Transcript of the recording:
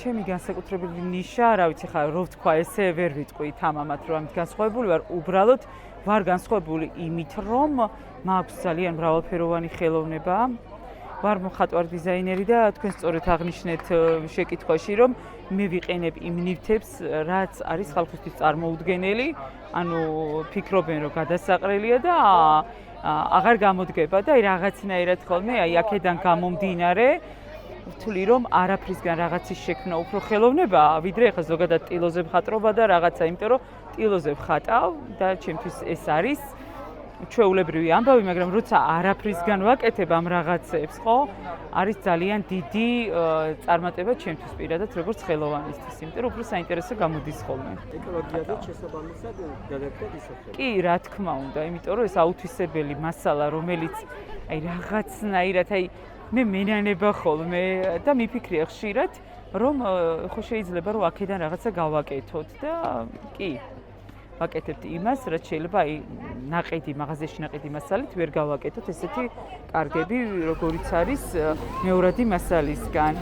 ჩემი განსაკუთრებული ნიშა, რა ვიცი ხა, რო ვთქვა ესე ვერ ვიტყვი თამამად, რომ ამით განსხვავებული ვარ, უბრალოდ ვარ განსხვავებული იმით, რომ მაქვს ძალიან მრავალფეროვანი ხელოვნება. ვარ მხატვარ დიზაინერი და თქვენ სწორედ აღნიშნეთ შეკითხვაში, რომ მე ვიყენებ იმ ნივთებს, რაც არის ხალხისთვის წარმოუდგენელი, ანუ ფიქრობენ, რომ გადასაყრელია და აღარ გამოდგება და რაღაცნაირად ხოლმე აი აქედან გამომდინარე ვთვლი, რომ არაფრისგან რაღაცის შექმნა უფრო ხელოვნებაა, ვიდრე ახლა ზოგადად ტილოზე მხატვრობა და რაღაცა, იმიტომ რომ ტილოზე ვხატავ და ჩემთვის ეს არის ჩვეულებრივი ამბავი, მაგრამ როცა არაფრისგან ვაკეთებ ამ რაღაცებს, ხო, არის ძალიან დიდი წარმატება ჩემთვის პირადად, როგორც ხელოვანისთვის, იმიტომ რომ უფრო საინტერესო გამოდის ხოლმე. ეკოლოგიაზე შესაბამისად გადაგდეთ ისე. კი, რა თქმა უნდა, იმიტომ რომ ეს აუთვისებელი მასალა, რომელიც აი რაღაცნაირად აი მე მენანება ხოლმე და მიფიქრია ხშირად, რომ ხო შეიძლება რომ აქედან რაღაცა გავაკეთოთ და კი. ვაკეთებთ იმას, რაც შეიძლება აი ნაყიდი მაღაზიაში ნაყიდი მასალით ვერ გავაკეთოთ ესეთი კარგები, როგორიც არის მეორადი მასალისგან.